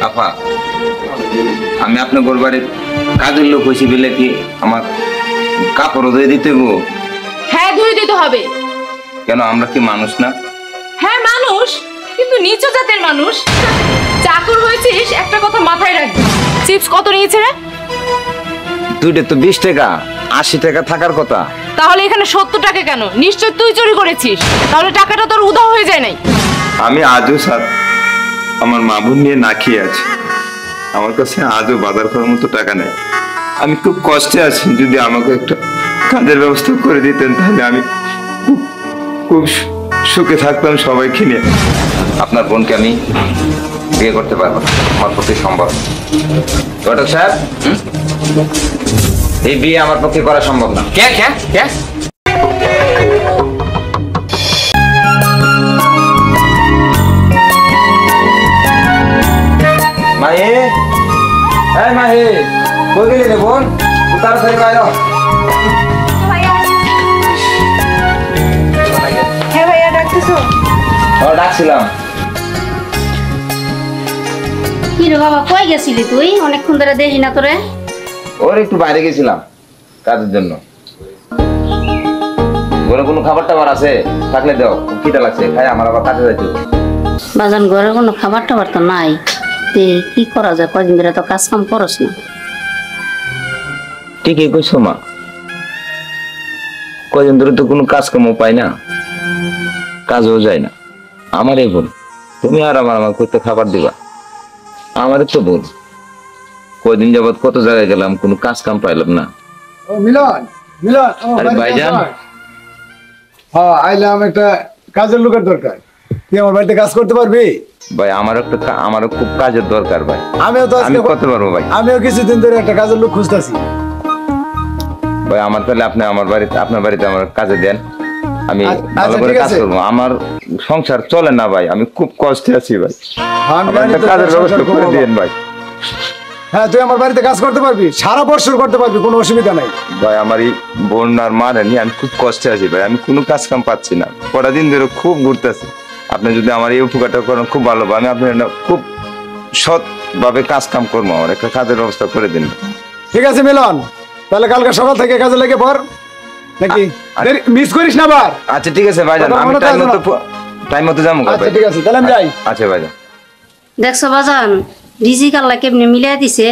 আপা আমি আপনার বাড়ির কাজের লোক হয়েছি বলে কি আমার কাপড় ধুয়ে দিতে গো? হ্যাঁ ধুয়ে দিতে হবে। কেন আমরা কি মানুষ না? হ্যাঁ মানুষ, কিন্তু নিচু জাতের মানুষ। চাকর হয়েছিস একটা কথা মাথায় রাখবি। চিপস কত নিয়েছে রে? দুইটা তো 20 টাকা, 80 টাকা থাকার কথা। তাহলে এখানে 70 টাকা কেন? নিশ্চয় তুই চুরি করেছিস, তাহলে টাকাটা তোর উধাও হয়ে যায় নাই। আমি আজও স্যার আমার মা বোন নিয়ে না খেয়ে আছি। আমার কাছে আজও বাজার করার মতো টাকা নেই। আমি খুব কষ্টে আছি, যদি আমাকে একটা কাজের ব্যবস্থা করে দিতেন তাহলে আমি খুব সুখে থাকতাম সবাইকে নিয়ে। আপনার বোনকে আমি বিয়ে করতে পারবো না, আমার পক্ষে সম্ভব। ঘটক সাহেব, এই বিয়ে আমার পক্ষে করা সম্ভব না। কে কে কে? মাহি, এই মাহি, কই গেলি রে বোন? তাড়াতাড়ি বাইরে। হ্যাঁ ভাইয়া ডাকতেছো? ডাকছিলাম। কি রে বাবা, কই গেছিলি তুই? অনেকক্ষণ ধরে দেখি না তোরে। ওর একটু বাইরে গেছিলাম কাজের জন্য। ঘরে কোনো খাবার টাবার আছে থাকলে দাও, খুব খিদা লাগছে, খাই আমার আবার কাজে যাইতে হবে। বাজান ঘরে কোনো খাবার টাবার তো নাই, তে কি করা যায়? কদিন ধরে তো কাজ কাম করস না। ঠিকই কইছো মা, কদিন ধরে তো কোনো কাজ কামও পাই না, কাজও যায় না। আমার এই বোন, তুমি আর আমার করতে খাবার দিবা? আমাদের তো বোন, কয়দিন যাবত কত জায়গায় গেলাম, কোনো কাজ কাম পাইলাম না। ও মিলন, মিলন, আরে ভাইজান। হ্যাঁ আইলাম, একটা কাজের লোকের দরকার। তুই আমার বাড়িতে কাজ করতে পারবি? ভাই আমারও খুব কাজের দরকার ভাই। আমিও তো আমি করতে পারবো ভাই। আমিও কিছুদিন ধরে একটা কাজের লোক খুঁজতেছি ভাই। আমার তাহলে আপনি আপনার বাড়িতে আমার কাজে দেন, আমি ভালো করে ঠিক কাজ আছে। করবো। আমার সংসার চলে না ভাই, আমি খুব কষ্টে আছি ভাই। আমি আমার একটা জানি তো কাজের তোর ব্যবস্থা সংসার করে করবো। দিয়েন ভাই। হ্যাঁ তুই আমার বাড়িতে কাজ করতে পারবি, সারা বছর করতে পারবি, কোনো অসুবিধা নাই। ভাই আমার এই বোন আর মা নিয়ে আমি খুব কষ্টে আছি ভাই, আমি কোনো কাজ কাম পাচ্ছি না, কটা দিন ধরে খুব ঘুরতেছি। আপনি যদি আমার এই উপকারটা করেন খুব ভালো হবে। আমি আপনার খুব সৎ ভাবে কাজ কাম করবো, আমার একটা কাজের ব্যবস্থা করে দিন। ঠিক আছে মিলন, তাহলে কালকে সকাল থেকে কাজে লেগে পড়, নাকি মিস করিস না আবার। আচ্ছা ঠিক আছে ভাইজান, কথা আমি মনে থাকে টাইম মতো যাবো। আচ্ছা ঠিক আছে, তাহলে আমি যাই। আচ্ছা ভাইজান। দেখছো বাজান, রিজিক আল্লাহ কেমনি মিলিয়ে দিছে।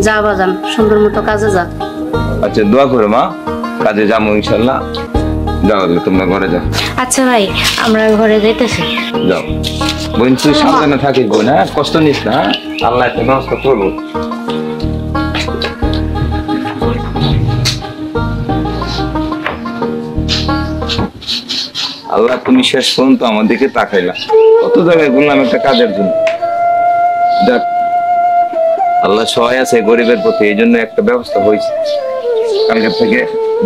যা বাজান, সুন্দর মতো কাজে যা। আচ্ছা দোয়া করো মা, কাজে যাবো ইনশাল্লাহ। যাও তোমরা ঘরে যাও। আচ্ছা ভাই, আমরা ঘরে যাইতেছি। যাও বোন, তুই সাবধানে থাকিস বোন, হ্যাঁ কষ্ট নিস না, হ্যাঁ? আল্লাহ একটা ব্যবস্থা করবো। আল্লাহ তুমি শেষ পর্যন্ত আমার দিকে তাকাইলা, কত জায়গায় বললাম একটা কাজের জন্য। যাক আল্লাহ সহায় আছে গরিবের প্রতি, এই জন্য একটা ব্যবস্থা হয়েছে। কালকে থেকে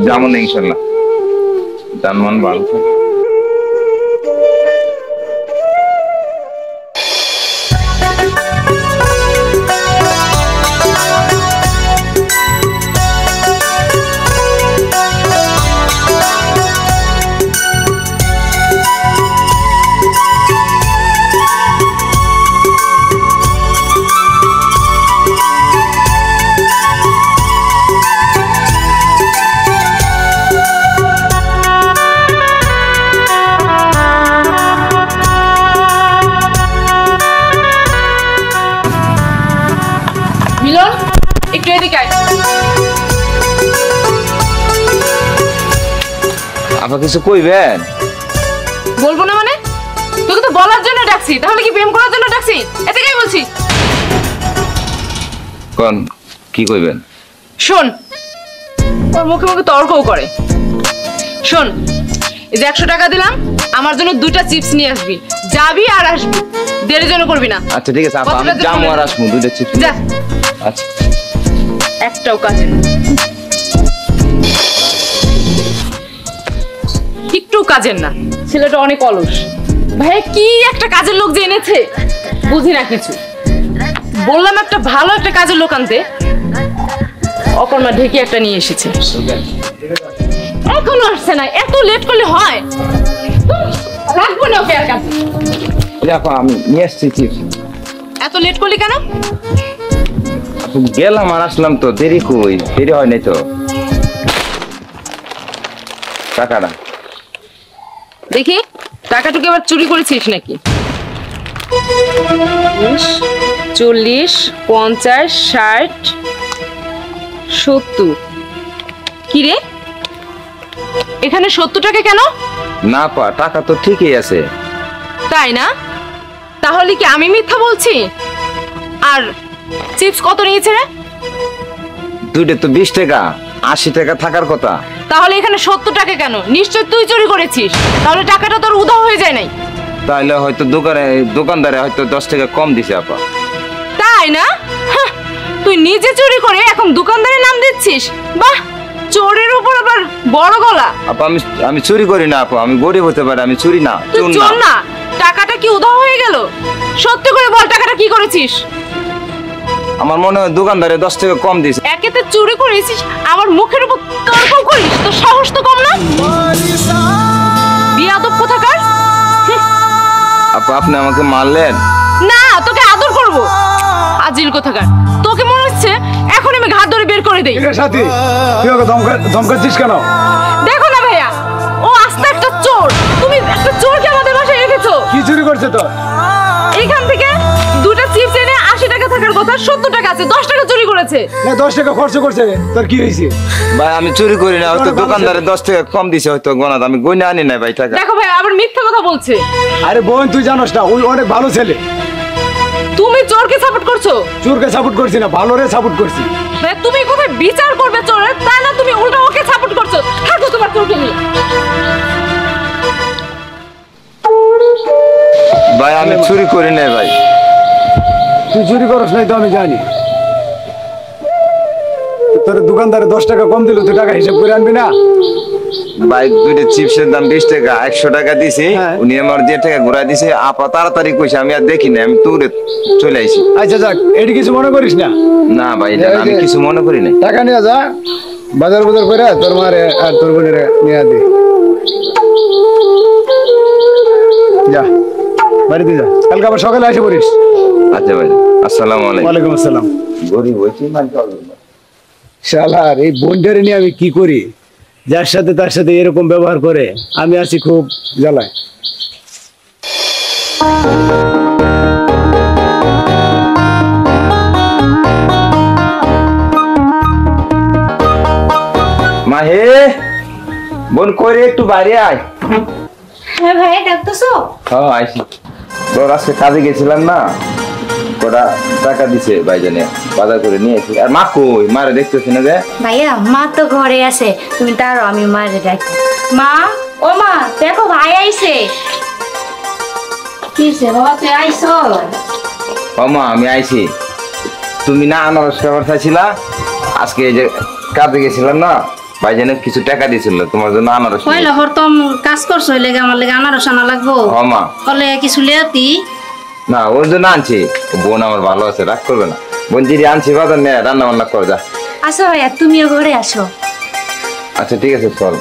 যাবো না ইনশাল্লাহ, জানমান ভালো থাকে। মিলন, একটু এদিকে আয়। আপা কিছু কইবেন? বলবো না মানে? তোকে তো বলার জন্য ডাকছি, তাহলে কি প্রেম করার জন্য ডাকছি? এদিকেই বলছি। কোন কি কইবেন? শোন, ওর মুখে মুখে তর্কও করে। শোন, এই যে 100 টাকা দিলাম, আমার জন্য 2টা চিপস নিয়ে আসবি, যাবি আর আসবি, দেরি যেন করবি না। আচ্ছা ঠিক আছে আপা, আমি কতটা যাবো দিবেন? আর আসবো, 2টা চিপস। যা। আচ্ছা একটাও কাজে না, একটু কাজের না, ছেলেটা অনেক অলস। ভাই কি একটা কাজের লোক যে এনেছে, বুঝি না কিছু। বললাম একটা ভালো একটা কাজের লোক আনতে, অকর্মা ঢেকে একটা নিয়ে এসেছে, এখনো আসছে না। এত লেট করলে হয়? রাখবো না ওকে আর কাছে। আপা, আমি নিয়ে আসছি চিপস। এত লেট করলি কেন? গেলাম আর আসলাম তো, দেরি কই, দেরি হয় নাই তো। টাকাটা দেখি টাকাটুকু এবার চুরি করেছিস নাকি? 40, 50, 60, 70। কি রে, এখানে 70 টাকা কেন? না পা, টাকা তো ঠিকই আছে। তাই না? তাহলে কি আমি মিথ্যা বলছি? আর চিপস কত নিয়েছে রে? দুইটা তো 20 টাকা, 80 টাকা থাকার কথা। তাহলে এখানে 70 টাকা কেন? নিশ্চয় তুই চুরি করেছিস, তাহলে টাকাটা তোর উধাও হয়ে যায় নাই। তাহলে হয়তো দোকানদারে হয়তো 10 টাকা কম দিছে আপা। তাই না? হাহ, তুই নিজে চুরি করে এখন দোকানদারের নাম দিচ্ছিস? বাহ, চোরের উপর আবার বড় গলা। আপা আমি চুরি করি না আপা, আমি গরিব হতে পারি, আমি চুরি না, তুই চোর চোর না। না? টাকাটা কি উধাও হয়ে গেল? সত্যি করে বল, টাকাটা কি করেছিস? আমার মনে হয় দোকানদারে 10 টাকা কম দিছে। একেতে চুরি করেছিস, আমার মুখের উপর তর্ক করিস, তোর সাহস তো কম না? বিয়াদব কোথাকার। আপা আপনি আমাকে মারলেন? না, তোকে আদর করব। আজিল কোথাকার, তোকে মনে হচ্ছে এখন আমি ঘাট ধরে বের করে দেই। ঠিক আছে সাথী, তুই ওকে ধমকাচ্ছিস কেন? দেখো না ভাইয়া, ও আস্তে একটা চোর। তুমি একটা চোরকে আমাদের বাসায় রেখেছো। কি চুরি করছে তো? এখান থেকে দুটো চিপস এনে 80 টাকা থাকার কথা 70 টাকা আছে, 10 টাকা চুরি করেছে। না 10 টাকা খরচ করছে, তোর কি হয়েছে? ভাই আমি চুরি করি না, হয়তো দোকানদারে 10 টাকা কম দিছে, হয়তো গনাত, আমি গইনা আনি না ভাই টাকা। দেখো ভাই, আবার মিথ্যা কথা বলছে। আরে বোন, তুই জানোস না ওই অনেক ভালো ছেলে। তুমি চোরকে সাপোর্ট করছো? চোরকে সাপোর্ট করছি না, ভালোরে সাপোর্ট করছি। ভাই তুমি কোথায় বিচার করবে চোরের, তাই না তুমি উল্টা ওকে সাপোর্ট করছো? থাকো তোমার চোরকে নিয়ে। ভাই আমি চুরি করি না ভাই। তুই চুরি করস নাই তো আমি জানি। তোর দোকানদারে 10 টাকা কম দিল, তুই টাকা হিসাব করে আনবি না? ভাই দুইটা চিপসের দাম 20 টাকা, 100 টাকা দিছি, হ্যাঁ। উনি আমার 1.5 টাকা ঘুরাই দিছে। আপা তাড়াতাড়ি কইছে, আমি আর দেখি না, আমি তুরে চলে আইছি। আচ্ছা যাক, এটি কিছু মনে করিস না। না ভাই এটা আমি কিছু মনে করি না। টাকা নিয়ে যা, বাজার বাজার করে তোর মারে আর তোর বোনের নিয়ে দি। যা বাড়িতে যা, কালকে আবার সকালে এসে পড়িস। আচ্ছা ভাই, আসসালামু আলাইকুম। ওয়ালাইকুম আসসালাম। গরিব হয়েছি মানে শালার এই বোনটারে নিয়ে আমি কি করি? যার সাথে তার সাথে এরকম ব্যবহার করে, আমি আছি খুব জ্বালায়। মা হে, বোন কইরে একটু বাইরে আয়। হ্যাঁ ভাই, ডাকতেছো? হ্যাঁ আইছি। তোর আজকে কাজে গেছিলাম না, কটা টাকা দিছে ভাইজানে, বাজার করে নিয়ে আসি। আর মা কই? মারে দেখতেছি না যে। ভাইয়া, মা তো ঘরে আছে, তুমি তারও আমি মারে ডাকি। মা, ও মা, দেখো ভাই আইছে। কিছে বাবা, তুই আইছো? ও মা আমি আইছি। তুমি না আনারস খাবার চাইছিলা, আজকে এই যে কাজে গেছিলাম না, ভাইজানে কিছু টাকা দিছিল তোমার জন্য আনারস। কইলা হরতম কাজ করছো, এই লেগে আমার লেগে আনারস আনা লাগবো। ও মা কলে কিছু লেয়াতি? না, ওর জন্য আনছি। বোন আমার ভালো আছে, রাগ করবে না। বোন যদি আনছি বাজার নিয়ে রান্না বান্না কর যা। আচ্ছা ভাইয়া, তুমিও ঘরে আসো। আচ্ছা ঠিক আছে চল।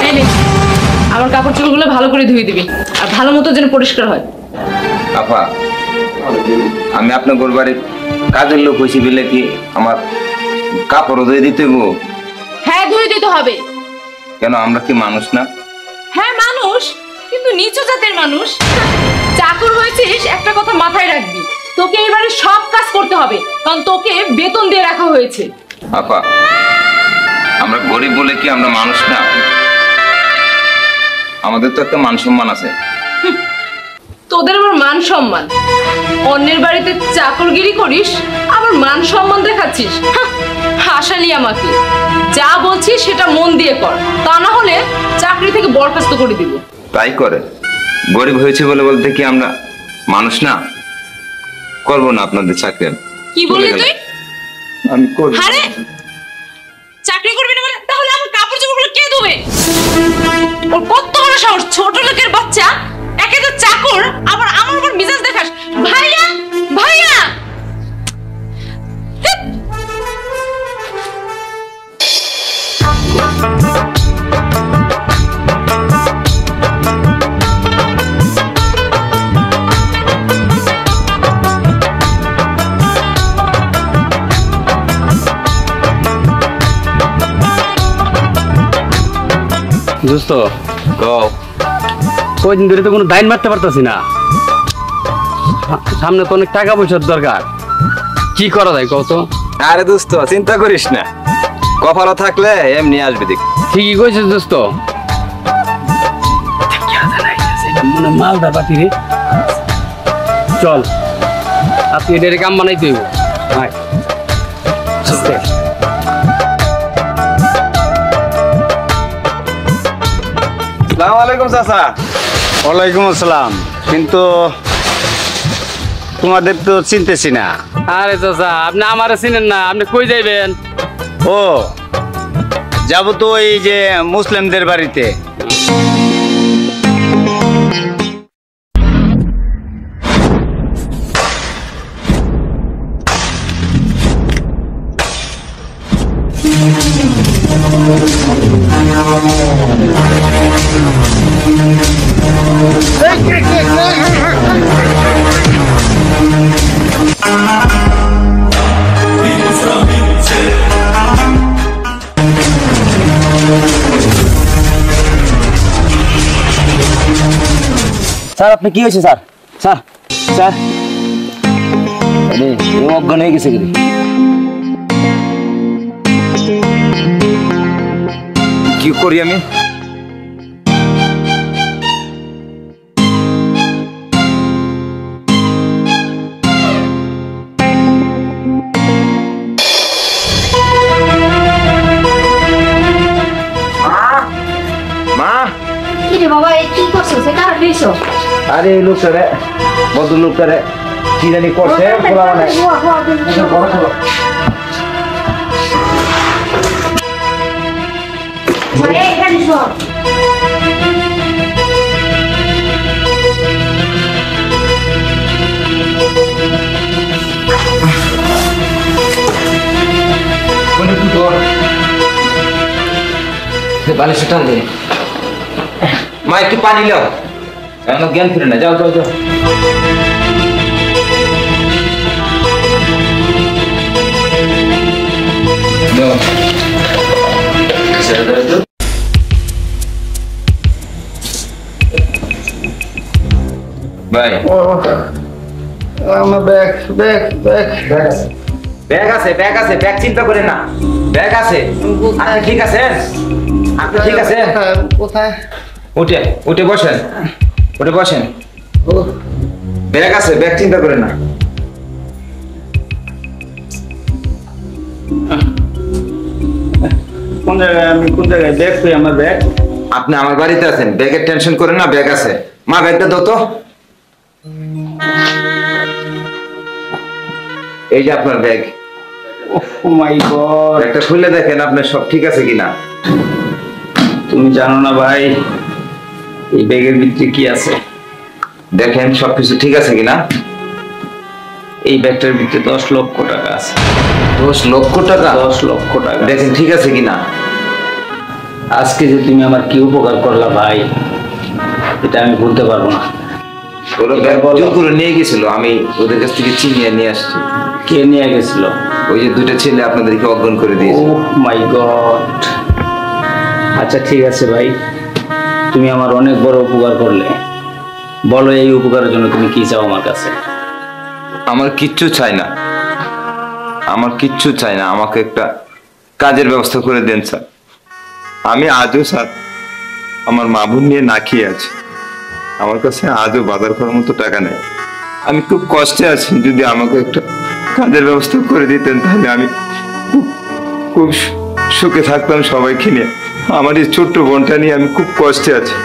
এই নে, আমার কাপড় চোপড়গুলো ভালো করে ধুয়ে দিবি, আর ভালো মতো যেন পরিষ্কার হয়। আপা আমি আপনার বাড়ির কাজের লোক হয়েছি বলে কি আমার কাপড় ধুয়ে দিতে হইব? হ্যাঁ, ধুয়ে দিতে হবে। কেন, আমরা কি মানুষ না? হ্যাঁ মানুষ, কিন্তু নিচু জাতের মানুষ। চাকর হয়েছিস, একটা কথা মাথায় রাখবি, তোকে এবারে সব কাজ করতে হবে, কারণ তোকে বেতন দিয়ে রাখা হয়েছে। আপা আমরা গরিব বলে কি আমরা মানুষ না? আমাদের তো একটা মান সম্মান আছে। তোদের আবার মান সম্মান? অন্যের বাড়িতে চাকরগিরি করিস, আবার মান সম্মান দেখাচ্ছিস? হাহ, ফাঁসালি আমাকে। যা বলছি সেটা মন দিয়ে কর, তা না হলে চাকরি থেকে বরখাস্ত করে দিব। তাই করে, গরিব হয়েছে বলে বলতে কি আমরা মানুষ না? করবো না আপনাদের চাকরি আমি। কি বললি তুই? আমি করবো। আরে চাকরি করবি না বলে তাহলে আমার কাপড় চোপড়গুলো কে ধোবে? ওর কত বড় সাহস, ছোট লোকের বাচ্চা, একে তো চাকর, আবার আমার উপর মিজাজ দেখাস। ভাইয়া ভাইয়া, ধ্যাৎ। দোস্ত কও। কয়দিন ধরে তো কোনো দাইন মারতে পারতাছি না। সামনে তো অনেক টাকা পয়সার দরকার, কি করা যায় কত? আরে দোস্ত চিন্তা করিস না, কপালও থাকলে এমনি আসবে দেখ। ঠিকই কইছিস দোস্ত। মনে মালদা পাতি রে, চল আপনি এটার কাম বানাইতে হইব। আয় আস্তে। আসসালামু আলাইকুম চাচা। ওয়ালাইকুম আসসালাম। কিন্তু তোমাদের তো চিনতেছি না। আরে চাচা, আপনি আমারে চিনেন না, আপনি কই যাইবেন? ও, যাব তো এই যে মুসলিমদের বাড়িতে। স্যার আপনি কি হয়েছে স্যার? স্যার স্যার অজ্ঞান হয়ে গেছে। কি করি আমি? মা, কি রে বাবা, এই কি করছো? সে কার দিছো? আরে এই লোকটারে, বদ্ধ লোকটারে কি জানি করছে। এখানে শোন। বালিশ টান দে। মা একটু পানি লাও, এখন জ্ঞান ফিরে না। যাও যাও যাও। ভাই আমার ব্যাগ ব্যাগ ব্যাগ ব্যাগ আছে, ব্যাগ আছে, ব্যাগ চিন্তা করে না, ব্যাগ আছে। আপনি ঠিক আছেন? আপনি ঠিক আছেন? কোথায়? উঠে উঠে বসেন, উঠে বসেন। ব্যাগ আছে, ব্যাগ চিন্তা করে না। কোন জায়গায়? আমি কোন জায়গায়? ব্যাগ কই? আমার ব্যাগ? আপনি আমার বাড়িতে আছেন, ব্যাগের টেনশন করেন না, ব্যাগ আছে। মা ব্যাগটা দাও তো। এই যে আপনার ব্যাগ। ও মাই গড, ব্যাগটা খুলে দেখেন আপনার সব ঠিক আছে কিনা। তুমি জানো না ভাই এই ব্যাগের ভিতরে কি আছে? দেখেন সবকিছু ঠিক আছে কিনা। এই ব্যাগটার ভিতরে 10 লক্ষ টাকা আছে। 10 লক্ষ টাকা? 10 লক্ষ টাকা। দেখেন ঠিক আছে কিনা। আজকে যে তুমি আমার কি উপকার করলা ভাই, এটা আমি ভুলতে পারবো না। ওরা ব্যাগ জোর করে নিয়ে গেছিল, আমি ওদের কাছ থেকে চিনিয়ে নিয়ে আসছি। কে নিয়ে গেছিল? ওই যে দুটো ছেলে আপনাদেরকে অজ্ঞান করে দিয়েছে। ও মাই গড। আচ্ছা ঠিক আছে ভাই, তুমি আমার অনেক বড় উপকার করলে। বলো এই উপকারের জন্য তুমি কি চাও আমার কাছে? আমার কিচ্ছু চাই না, আমার কিচ্ছু চাই না। আমাকে একটা কাজের ব্যবস্থা করে দেন স্যার। আমি আজও স্যার আমার মা বোন নিয়ে না খেয়ে আছি। আমার কাছে আজও বাজার করার মতো টাকা নেই। আমি খুব কষ্টে আছি, যদি আমাকে একটা কাজের ব্যবস্থা করে দিতেন তাহলে আমি খুব খুব সুখে থাকতাম সবাইকে নিয়ে। আমার এই ছোট্ট বোনটা নিয়ে আমি খুব কষ্টে আছি,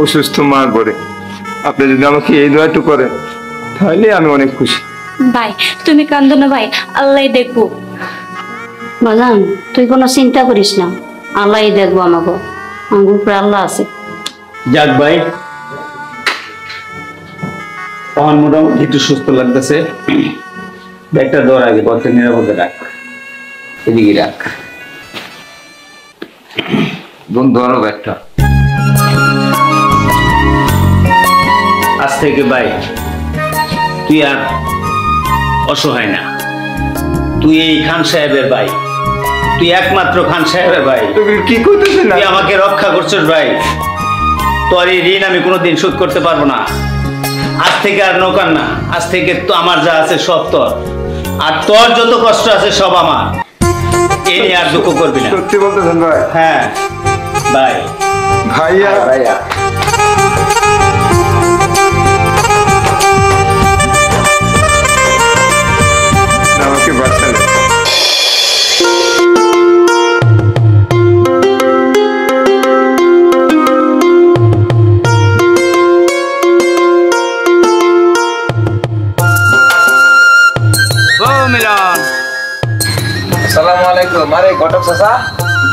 অসুস্থ মা করে। আপনি যদি আমাকে এই দোয়াটু করেন তাহলে আমি অনেক খুশি। ভাই তুমি কান্দো না ভাই, আল্লাহ দেখবো। বাজান তুই কোনো চিন্তা করিস না, আল্লাহ দেখবো আমাকে, আমার উপরে আল্লাহ আছে। যাক ভাই, তখন মোটামুটি একটু সুস্থ লাগতেছে। ব্যাগটা দেওয়ার আগে পথে নিরাপদে রাখ, এদিকে রাখ। বন্ধু আরো একটা আজ থেকে ভাই তুই আর অসহায় না, তুই এই খান সাহেবের ভাই, তুই একমাত্র খান সাহেবের ভাই। তুমি কি করতেছেন? তুই আমাকে রক্ষা করছিস ভাই, তোর এই ঋণ আমি কোনোদিন শোধ করতে পারবো না। আজ থেকে আর নৌকার না, আজ থেকে তো আমার যা আছে সব তোর, আর তোর যত কষ্ট আছে সব আমার। এই নিয়ে আর দুঃখ করবি না। সত্যি বলতেছেন ভাই? হ্যাঁ ভাই। ভাইয়া ভাইয়া আমাকে বাঁচালে। ও মিলন, আসসালামু আলাইকুম। আরে ঘটক চাচা,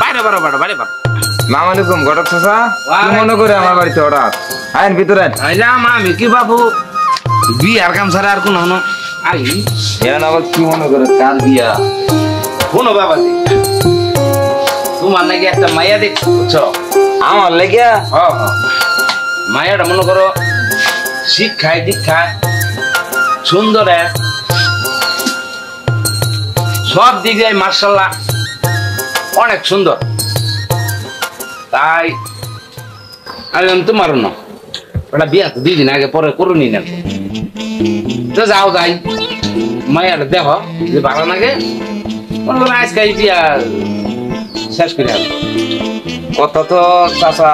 বাইরে বারো বারো বাইরে বারো। সালাম আলাইকুম ঘটক চাচা। কি মনে করে আমার বাড়িতে হঠাৎ? আইন ভিতরে আইলাম আমি, কি বাবু বিয়ার কাম ছাড়া আর কোন হনো আই এখন আবার কি মনে করে? কার বিয়া? শোনো বাবাজি, তোমার নাকি একটা মাইয়া দেখছো, বুঝছো? আমার লেগে? মায়াটা মনে করো শিক্ষায় দীক্ষায় সুন্দর, সব দিক দিয়ে মার্শাল্লাহ অনেক সুন্দর। তাই আমি তোমার না ওটা বিয়া তো 2 দিন আগে পরে করুনি না, তো যাও যাই মায়াটা দেখো যে ভালো লাগে, মনে করো আজকে বিয়া শেষ করে আসবো। কথা তো চাচা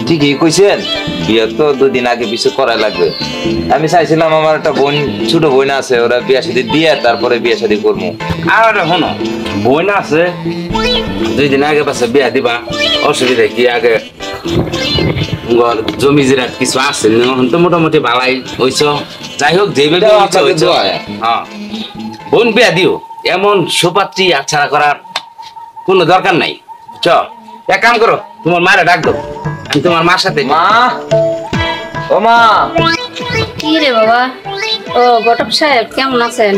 ঠিকই কইছেন, বিয়া তো 2 দিন আগে পিছু করা লাগবে। আমি চাইছিলাম আমার একটা বোন, ছোট বোন আছে, ওরা বিয়া শাদী দিয়ে তারপরে বিয়া শাদী করবো। আর শোনো, বোন আছে 2 দিন আগে পাশে বিয়া দিবা, অসুবিধা কি? আগে জমি জিরাত কিছু আছে তো মোটামুটি ভালাই হইছ। যাই হোক যেভাবে হ্যাঁ বোন বিয়া দিও, এমন সুপাত্রী আচ্ছাড়া করার কোনো দরকার নাই। চ এক কাম করো, তোমার মায়েরা ডাক দাও, তোমার মার সাথে। মা, ও মা। কি রে বাবা? ও ঘটক সাহেব কেমন আছেন?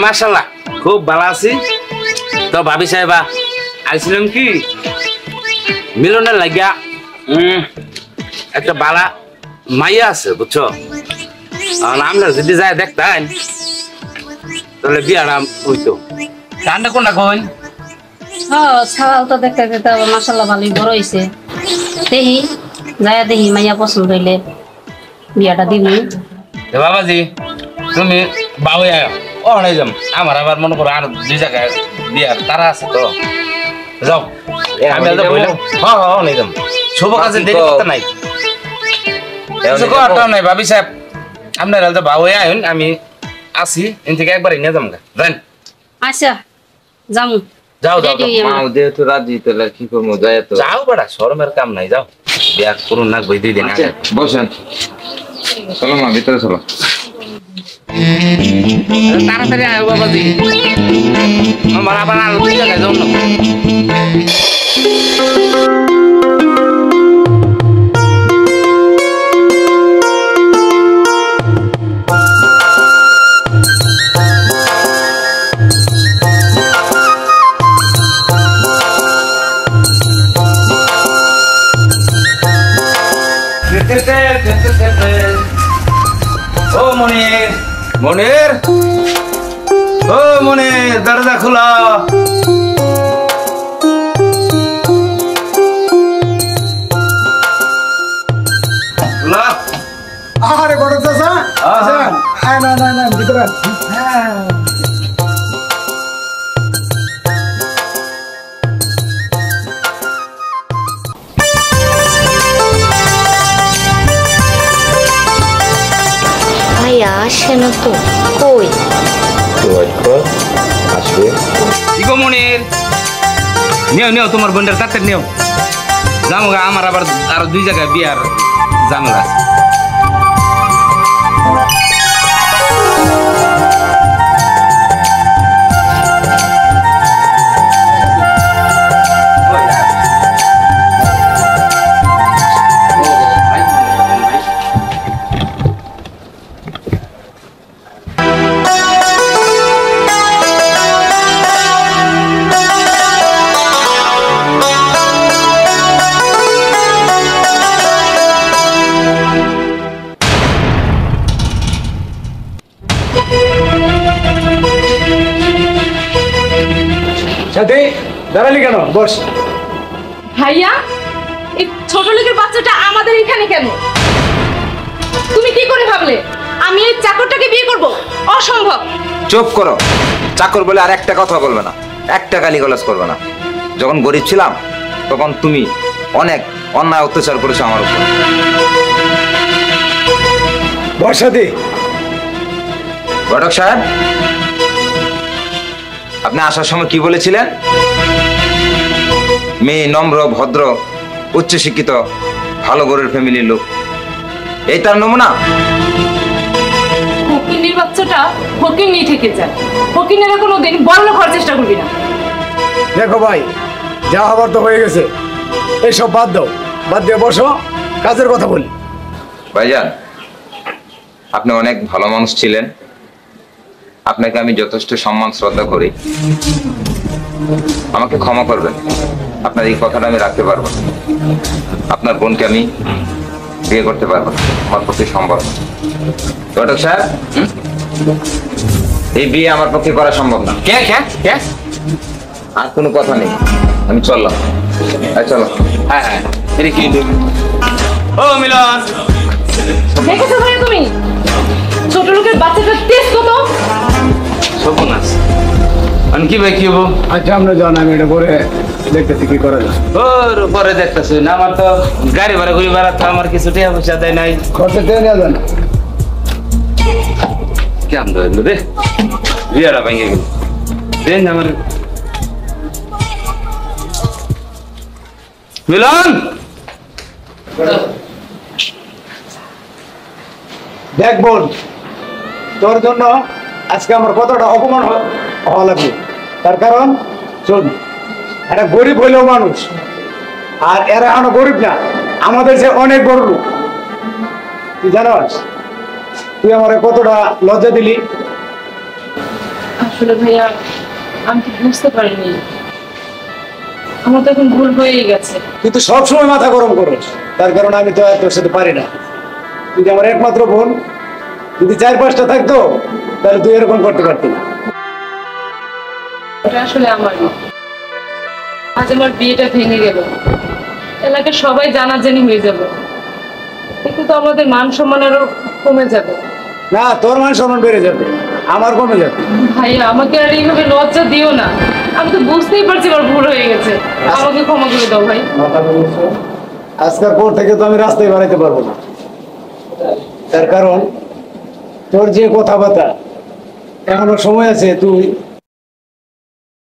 মাশাআল্লাহ খুব ভালো আছি। তো ভাবি সাহেবা আইছিলাম কি মিলনের লাগিয়া, একটা বালা মাইয়া আছে বুঝছো, আমরা যদি যাই দেখতেন তাহলে বিয়াটা হইতো। ঠান্ডা কোনটা কইন? ছাড়াল তো দেখতে দেখতে মাসাল্লাহ ভালোই বড় হয়েছে। দেখি যায়া দেখি মাইয়া পছন্দ হইলে বিয়াটা দিবি। বাবাজি তুমি বাবু ও নাই যাম, আমার আবার মনে করো আর 2 জায়গায় বিয়ার তারা আছে তো, যাও আমি নাই যাম। শুভ কাজে দেরি করতে নাই, নাই ভাবি সাহেব আপনার তো বাবু আইন, আমি আসি এন থেকে একবার নিয়ে যাম যান। আচ্ছা যামু। যাও যাও মা যেহেতু রাজি তাহলে কি করবো, যাই তো যাও বেড়া, শরমের কাম নাই, যাও বিয়া করুন না 2 দিন আগে। বসেন, চলো মা ভিতরে চলো। তাড়াতাড়ি আয় বাবাজি, আমার আবার আর 2 জায়গায় যাও না। ও মনির, মনির, ও মনির, দরজা খোলা। আরে বড় চাচা, আচ্ছা না না না ভিতরে হ্যাঁ। ভাইয়া আসে না তো, কই? ওয়েট কর, আসো। কি গো মনির, নিও তোমার বোনটার তাড়াতাড়ি নিও। যাবো গা, আমার আবার আরো 2 জায়গায় বিয়ার ঝামেলা আছে। সাথে দাঁড়ালি কেন? বস। ভাইয়া, এই ছোট লোকের বাচ্চাটা আমাদের এখানে কেন? তুমি কি করে ভাবলে আমি এই চাকরটাকে বিয়ে করব? অসম্ভব। চুপ করো। চাকর বলে আর একটা কথা বলবে না, একটা গালিগালাজ করবে না। যখন গরিব ছিলাম তখন তুমি অনেক অন্যায় অত্যাচার করেছো আমার উপর। বস সাথে। ঘটক সাহেব, আপনি আসার সময় কি বলেছিলেন? মেয়ে নম্র, ভদ্র, উচ্চ শিক্ষিত, ভালো ঘরের ফ্যামিলির লোক, এই তার নমুনা? ফকিনীর বাচ্চাটা ফকিনী থেকে যায়। ফকিনেরা কোনোদিন বড় লোক হওয়ার চেষ্টা করবি না। দেখো ভাই, যা হবার তো হয়ে গেছে, এইসব বাদ দাও। বাদ দিয়ে বসো, কাজের কথা বলি। ভাইজান, আপনি অনেক ভালো মানুষ ছিলেন, আপনাকে আমি যথেষ্ট সম্মান শ্রদ্ধা করি। আমাকে ক্ষমা করবেন, আপনার এই কথাটা আমি রাখতে পারবো না। আপনার বোনকে আমি বিয়ে করতে পারবো না, আমার পক্ষে সম্ভব না। ঘটক সাহেব, এই বিয়ে আমার পক্ষে করা সম্ভব না। কে কে কে? আর কোনো কথা নেই, আমি চললাম। চলো। হ্যাঁ, এটা কি? ও মিলন, দেখেছো ভাইয়া তুমি ছোট লোকের বাচ্চাটার তেজ কত? সর্বনাশ। আমি কি ভাই কি হবো? আচ্ছা, আমরা যান, আমি এটা করে দেখতেছি কি করা যায়। ওর পরে দেখতেছি না, আমার তো গাড়ি ভাড়া ঘুরি ভাড়া তো আমার কিছু টাকা পয়সা দেয় নাই। খরচা টেনে নেওয়া যান। কেমন ধরলো রে, বিয়ারা ভেঙে গেল। দেন আমার মিলন। দেখ বোন, তোর জন্য আজকে আমার কতটা অপমান হওয়া লাগবে। তার কারণ শোন, একটা গরিব হইলেও মানুষ, আর এরা এখনো গরিব না, আমাদের যে অনেক বড় লোক। তুই জানাস তুই আমার কতটা লজ্জা দিলি। আসলে ভাইয়া, আমি তো বুঝতে পারিনি, আমার তো এখন ভুল হয়েই গেছে। তুই তো সবসময় মাথা গরম করিস, তার কারণ আমি তো আর তোর সাথে পারি না। তুই যে আমার একমাত্র বোন, যদি 4-5টা থাকতো তাহলে তুই এরকম করতে পারতি না। এটা আসলে আমার না। আজ আমার বিয়েটা ভেঙে গেল, এলাকার সবাই জানাজানি হয়ে যাবে, একটু তো আমাদের মান সম্মানেরও কমে যাবে। না, তোর মান সম্মান বেড়ে যাবে, আমার কমে যাবে। ভাইয়া, আমাকে আর এইভাবে লজ্জা দিও না। আমি তো বুঝতেই পারছি আমার ভুল হয়ে গেছে, আমাকে ক্ষমা করে দাও ভাই। আজকের পর থেকে তো আমি রাস্তায় বেড়াইতে পারবো না, তার কারণ তোর যে কথাবার্তা, এখনো সময় আছে, তুই